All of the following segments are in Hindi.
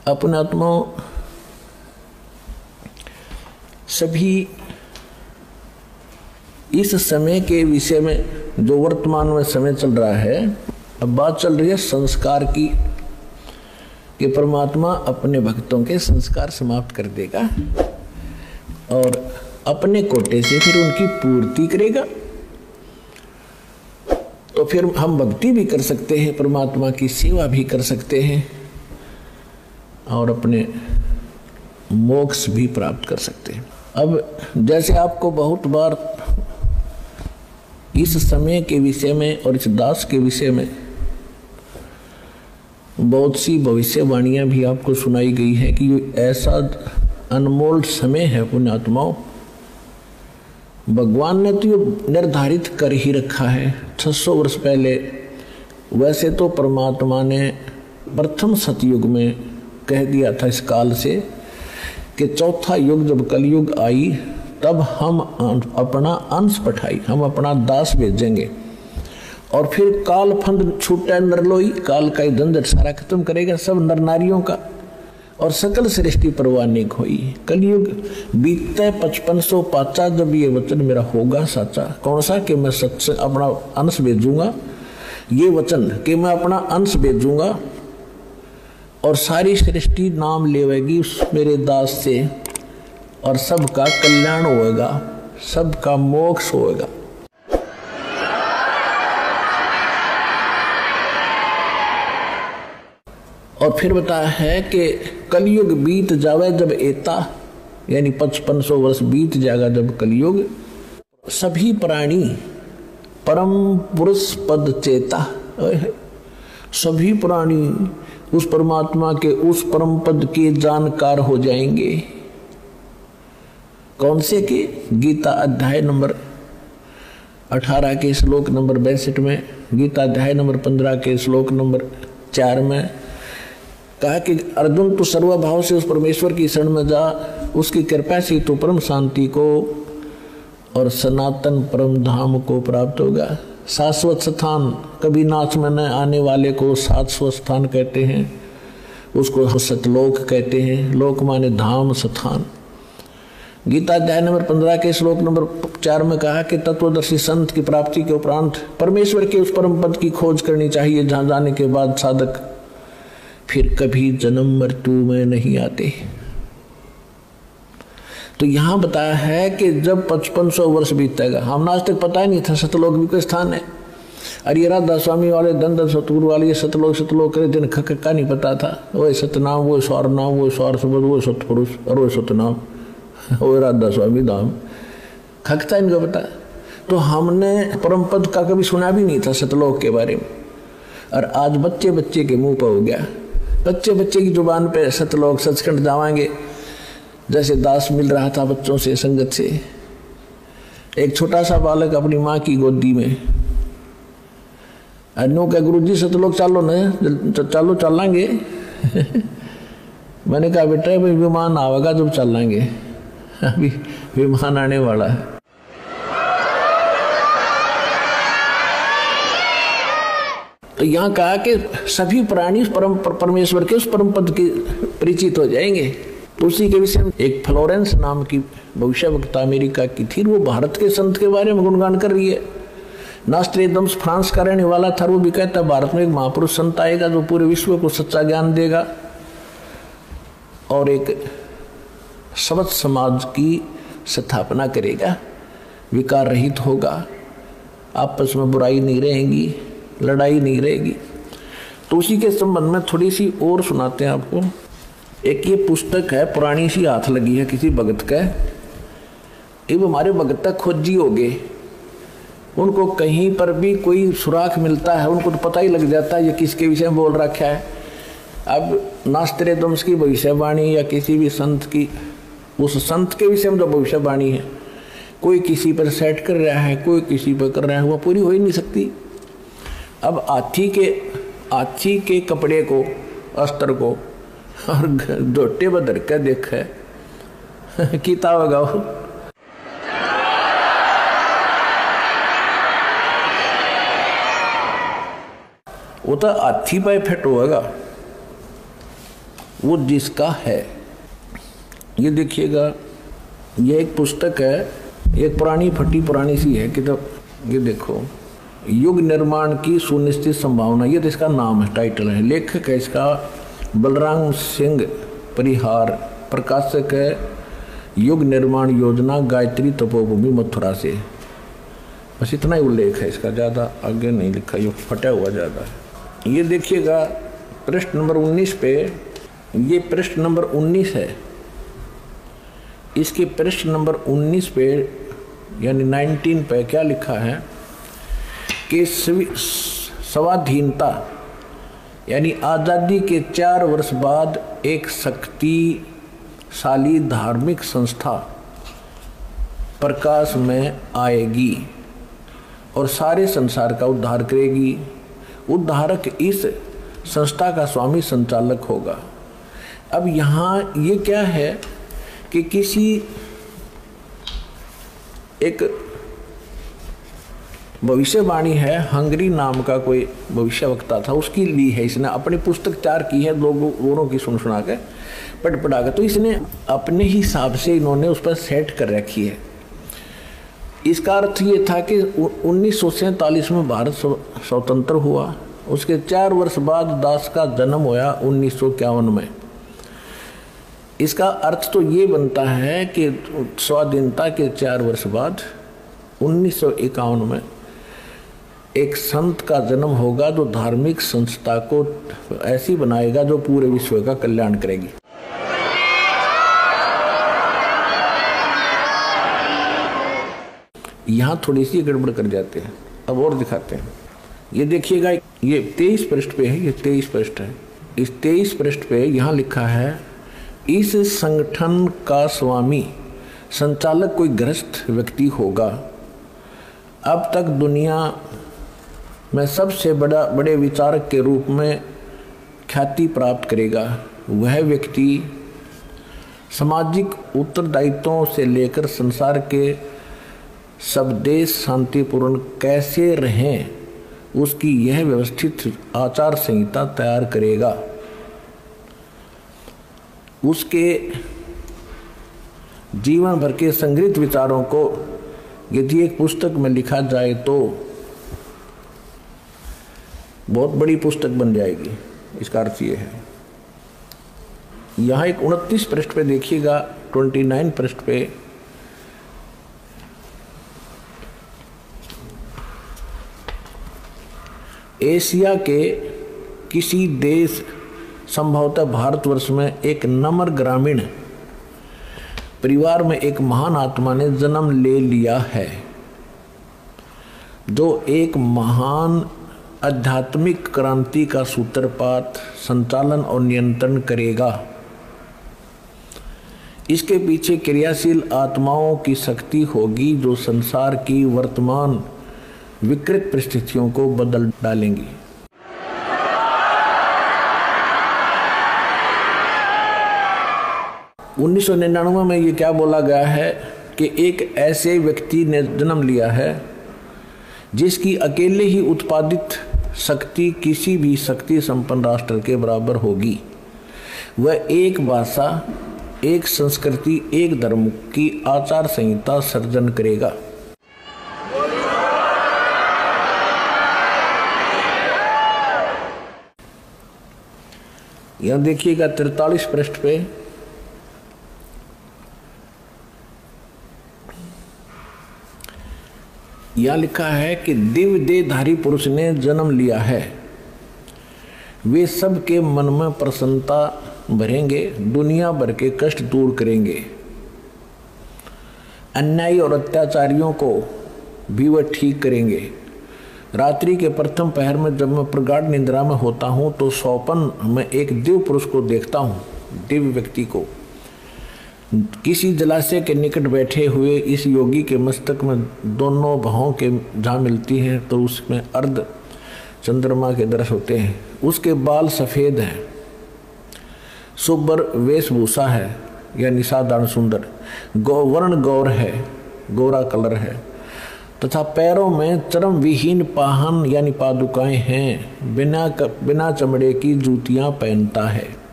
अपने आत्माओं सभी इस समय के विषय में, जो वर्तमान में समय चल रहा है, अब बात चल रही है संस्कार की, कि परमात्मा अपने भक्तों के संस्कार समाप्त कर देगा और अपने कोटे से फिर उनकी पूर्ति करेगा। तो फिर हम भक्ति भी कर सकते हैं, परमात्मा की सेवा भी कर सकते हैं और अपने मोक्ष भी प्राप्त कर सकते हैं। अब जैसे आपको बहुत बार इस समय के विषय में और इस दास के विषय में बहुत सी भविष्यवाणियां भी आपको सुनाई गई है कि ऐसा अनमोल समय है पुण्यात्माओं, भगवान ने तो ये निर्धारित कर ही रखा है 600 वर्ष पहले। वैसे तो परमात्मा ने प्रथम सतयुग में कह दिया था इस काल से कि चौथा युग जब कलयुग आई तब हम अपना अंश पठाई, हम अपना दास भेजेंगे और फिर काल फंद छूटा नरलोई, काल का झंझट सारा खत्म करेगा सब नर नारियों का और सकल सृष्टि परवानिक हुई। कलयुग बीतते 5500 पाचा जब ये वचन मेरा होगा साचा, कौन सा कि मैं सच अपना अंश भेजूंगा, ये वचन कि मैं अपना अंश भेजूंगा और सारी सृष्टि नाम लेवेगी उस मेरे दास से और सबका कल्याण होएगा, सबका मोक्ष होएगा। और फिर बताया है कि कलयुग बीत जावे जब एता, यानी 5500 वर्ष बीत जाएगा जब कलयुग, सभी प्राणी परम पुरुष पद चेता, सभी प्राणी उस परमात्मा के उस परम पद के जानकार हो जाएंगे। कौन से के? गीता अध्याय नंबर 18 के श्लोक नंबर 62 में, गीता अध्याय नंबर 15 के श्लोक नंबर 4 में कहा कि अर्जुन तू सर्वभाव से उस परमेश्वर की शरण में जा, उसकी कृपा से तू परम शांति को और सनातन परम धाम को प्राप्त होगा। शाश्वत स्थान, कभी नाश में न आने वाले को शाश्वत स्थान कहते हैं, उसको सतलोक कहते हैं। लोक माने धाम, स्थान। गीता अध्याय नंबर 15 के श्लोक नंबर 4 में कहा कि तत्वदर्शी संत की प्राप्ति के उपरांत परमेश्वर के उस परम पद की खोज करनी चाहिए जहां जाने के बाद साधक फिर कभी जन्म मृत्यु में नहीं आते। तो यहां बताया है कि जब 5500 वर्ष बीतेगा, हमने आज तक पता ही नहीं था सतलोक भी कोई स्थान है। और ये राधा स्वामी वाले दंड सतगुरु वाले सतलोक करे दिन खक्का नहीं पता था। वो सतनाम, वो स्वर नाम, वो स्वर शब्द, वो सतपुरुष और वो सतनाम, वो राधा स्वामी धाम, खकता इनको पता। तो हमने परम पद का कभी सुना भी नहीं था सतलोक के बारे में, और आज बच्चे बच्चे के मुंह पर हो गया। बच्चे बच्चे की जुबान पे सतलोक सचखंड जावांगे, जैसे दास मिल रहा था बच्चों से, संगत से। एक छोटा सा बालक अपनी माँ की गोदी में, अन्यों का गुरु जी सतलोक चालो न, चालो चलेंगे। मैंने कहा बेटा भाई विमान आवेगा जब चलेंगे, अभी विमान आने वाला है। तो यहाँ कहा कि सभी प्राणी परमेश्वर के उस परम पद के परिचित हो जाएंगे। तो उसी के विषय में एक फ्लोरेंस नाम की भविष्यवक्ता अमेरिका की थी, वो भारत के संत के बारे में गुणगान कर रही है। नास्ट्रेडम्स फ्रांस का रहने वाला था, वो भी कहता है भारत में एक महापुरुष संत आएगा जो पूरे विश्व को सच्चा ज्ञान देगा और एक सबत समाज की स्थापना करेगा, विकार रहित होगा, आपस में बुराई नहीं रहेगी, लड़ाई नहीं रहेगी। तो उसी के संबंध में थोड़ी सी और सुनाते हैं आपको। एक ये पुस्तक है, पुरानी सी हाथ लगी है किसी भगत का। ये हमारे भगत तक खोजी हो गए, उनको कहीं पर भी कोई सुराख मिलता है उनको तो पता ही लग जाता है ये किसके विषय में बोल रखा है। अब नास्ट्रेडम्स की भविष्यवाणी या किसी भी संत की, उस संत के विषय में जो भविष्यवाणी है, कोई किसी पर सेट कर रहा है, कोई किसी पर कर रहा है, वो पूरी हो ही नहीं सकती। अब हाथी के कपड़े को, अस्त्र को और डोटे बदर के देखे कीता होगा वो तो हाथी पे फिट होगा, वो जिसका है। ये देखिएगा, ये एक पुस्तक है, एक पुरानी फटी पुरानी सी है किताब। ये देखो, युग निर्माण की सुनिश्चित संभावना, ये तो इसका नाम है, टाइटल है। लेखक है इसका बलराम सिंह परिहार, प्रकाशक है युग निर्माण योजना, गायत्री तपोभूमि मथुरा से। बस इतना ही उल्लेख है इसका, ज़्यादा आगे नहीं लिखा, ये फटा हुआ ज़्यादा है। ये देखिएगा पृष्ठ नंबर 19 पे, ये पृष्ठ नंबर 19 है। इसके पृष्ठ नंबर 19 पे यानी 19 पे क्या लिखा है कि स्वाधीनता यानी आज़ादी के 4 वर्ष बाद एक शक्तिशाली धार्मिक संस्था प्रकाश में आएगी और सारे संसार का उद्धार करेगी। उद्धारक इस संस्था का स्वामी संचालक होगा। अब यहाँ ये क्या है कि किसी एक भविष्यवाणी है, हंगरी नाम का कोई भविष्यवक्ता था, उसकी ली है इसने, अपनी पुस्तक तैयार की है, लोगों की सुना के पढ़ा के, तो इसने अपने हिसाब से इन्होंने उस पर सेट कर रखी है। इसका अर्थ ये था कि 1947 में भारत स्वतंत्र हुआ, उसके 4 वर्ष बाद दास का जन्म हुआ 1951 में। इसका अर्थ तो ये बनता है कि स्वाधीनता के 4 वर्ष बाद 1951 में एक संत का जन्म होगा जो धार्मिक संस्था को ऐसी बनाएगा जो पूरे विश्व का कल्याण करेगी। यहाँ थोड़ी सी गड़बड़ कर जाते हैं, अब और दिखाते हैं। ये देखिएगा, ये 23 पृष्ठ पे है, ये 23 पृष्ठ है। इस 23 पृष्ठ पे यहाँ लिखा है, इस संगठन का स्वामी संचालक कोई गृहस्थ व्यक्ति होगा। अब तक दुनिया में सबसे बड़े विचारक के रूप में ख्याति प्राप्त करेगा। वह व्यक्ति सामाजिक उत्तरदायित्वों से लेकर संसार के सब देश शांतिपूर्ण कैसे रहें उसकी यह व्यवस्थित आचार संहिता तैयार करेगा। उसके जीवन भर के संग्रहित विचारों को यदि एक पुस्तक में लिखा जाए तो बहुत बड़ी पुस्तक बन जाएगी। इसका अर्थ ये है। यहाँ एक 29 पृष्ठ पे देखिएगा, 29 पृष्ठ पे एशिया के किसी देश, संभवतः भारतवर्ष में, एक नम्र ग्रामीण परिवार में एक महान आत्मा ने जन्म ले लिया है जो एक महान आध्यात्मिक क्रांति का सूत्रपात, संचालन और नियंत्रण करेगा। इसके पीछे क्रियाशील आत्माओं की शक्ति होगी जो संसार की वर्तमान विकृत परिस्थितियों को बदल डालेंगी। उन्नीस 1999 में ये क्या बोला गया है कि एक ऐसे व्यक्ति ने जन्म लिया है जिसकी अकेले ही उत्पादित शक्ति किसी भी शक्ति संपन्न राष्ट्र के बराबर होगी। वह एक भाषा, एक संस्कृति, एक धर्म की आचार संहिता सर्जन करेगा। यह देखिएगा 43 पृष्ठ पे यह लिखा है कि दिव्य देहधारी पुरुष ने जन्म लिया है। वे सबके मन में प्रसन्नता भरेंगे, दुनिया भर के कष्ट दूर करेंगे। अन्यायी और अत्याचारियों को भी वह ठीक करेंगे। रात्रि के प्रथम पहर में जब मैं प्रगाढ़ निद्रा में होता हूँ तो स्वप्न में एक दिव्य पुरुष को देखता हूँ, दिव्य व्यक्ति को। किसी जलाशय के निकट बैठे हुए इस योगी के मस्तक में दोनों बाहों के जहाँ मिलती हैं तो उसमें अर्ध चंद्रमा के दृश्य होते हैं। उसके बाल सफ़ेद हैं, सुब्बर वेशभूषा है यानी साधारण सुंदर, वर्ण गौर है, गोरा कलर है तथा पैरों में चरम विहीन पाहन यानी पादुकाएं हैं। बिना चमड़े की जूतियां पहनता है।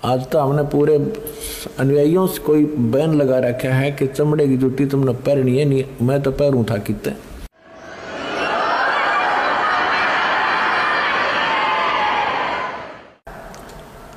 आज तो हमने पूरे अनुयायियों से कोई बैन लगा रखा है कि चमड़े की जूती तुमने पहननी है नहीं। मैं तो पहनूं था कितने।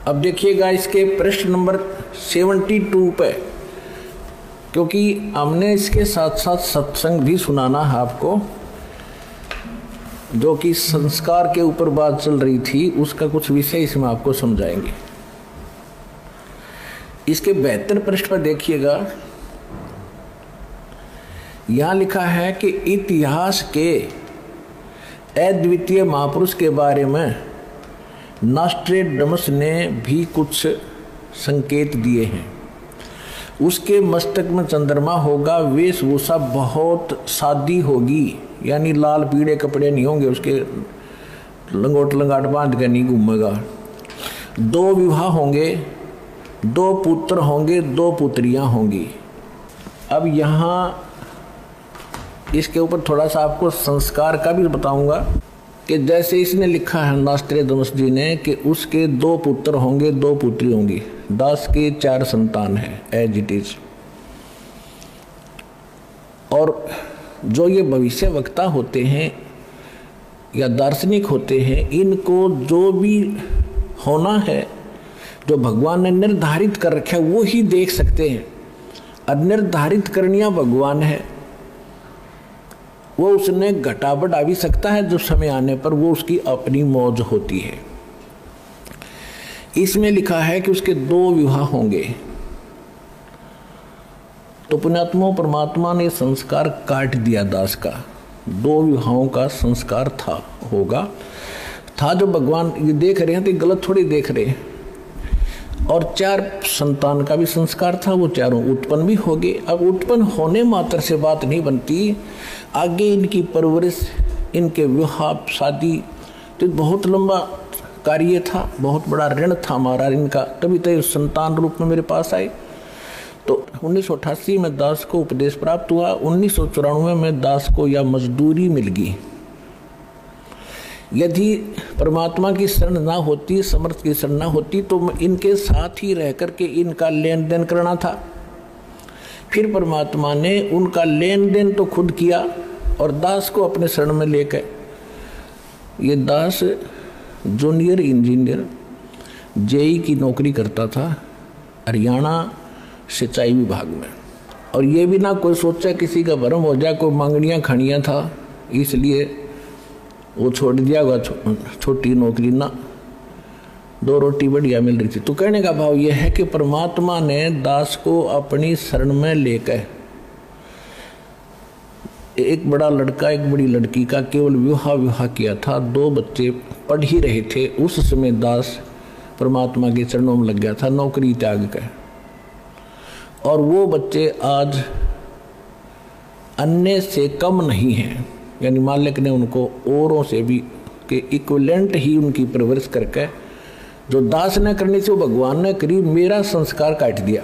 अब देखिएगा इसके प्रश्न नंबर 72 पे, क्योंकि हमने इसके साथ साथ सत्संग भी सुनाना है आपको, जो कि संस्कार के ऊपर बात चल रही थी, उसका कुछ विषय इसमें आपको समझाएंगे। इसके 72 पृष्ठ पर देखिएगा, यहां लिखा है कि इतिहास के अद्वितीय महापुरुष के बारे में नॉस्ट्रेडमस ने भी कुछ संकेत दिए हैं। उसके मस्तक में चंद्रमा होगा, वेशभूषा बहुत सादी होगी, यानी लाल पीले कपड़े नहीं होंगे, उसके लंगोट लंगाट बांध कर नहीं घूमेगा। 2 विवाह होंगे, 2 पुत्र होंगे, 2 पुत्रियां होंगी। अब यहाँ इसके ऊपर थोड़ा सा आपको संस्कार का भी बताऊंगा कि जैसे इसने लिखा है नॉस्ट्रेडमस जी ने कि उसके 2 पुत्र होंगे, 2 पुत्री होंगी। दास के 4 संतान है एज इट इज। और जो ये भविष्य वक्ता होते हैं या दार्शनिक होते हैं, इनको जो भी होना है, जो भगवान ने निर्धारित कर रखा है, वो ही देख सकते हैं। अनिर्धारित करनिया भगवान है, वो उसने घटा बढ़ा भी सकता है, जो समय आने पर वो उसकी अपनी मौज होती है। इसमें लिखा है कि उसके 2 विवाह होंगे। तो पुण्यात्मा परमात्मा ने संस्कार काट दिया दास का। 2 विवाहों का संस्कार था जो भगवान ये देख रहे हैं, तो गलत थोड़ी देख रहे हैं। और 4 संतान का भी संस्कार था, वो चारों उत्पन्न भी हो गए। अब उत्पन्न होने मात्र से बात नहीं बनती, आगे इनकी परवरिश, इनके विवाह शादी, तो बहुत लंबा कार्य था, बहुत बड़ा ऋण था हमारा इनका, तभी तो संतान रूप में मेरे पास आए। तो 1988 में दास को उपदेश प्राप्त हुआ। 1994 में दास को यह मजदूरी मिल गई। यदि परमात्मा की शरण ना होती, समर्थ की शरण ना होती, तो इनके साथ ही रह करके इनका लेन देन करना था। फिर परमात्मा ने उनका लेन देन तो खुद किया और दास को अपने शरण में लेकर, ये दास जूनियर इंजीनियर जेई की नौकरी करता था हरियाणा सिंचाई विभाग में। और ये भी ना कोई सोचा किसी का भरम हो जाए, कोई मांगनियाँ खानियाँ था, इसलिए वो छोड़ दिया हुआ छोटी नौकरी ना, 2 रोटी बढ़िया मिल रही थी। तो कहने का भाव यह है कि परमात्मा ने दास को अपनी शरण में लेकर, एक बड़ा लड़का एक बड़ी लड़की का केवल विवाह किया था, 2 बच्चे पढ़ ही रहे थे। उस समय दास परमात्मा के चरणों में लग गया था, नौकरी त्याग कर। और वो बच्चे आज अन्य से कम नहीं हैं, यानी मालिक ने उनको औरों से भी के इक्विवेलेंट ही उनकी परवरिश करके, जो दास ने करनी थी वो भगवान ने करी। मेरा संस्कार काट दिया।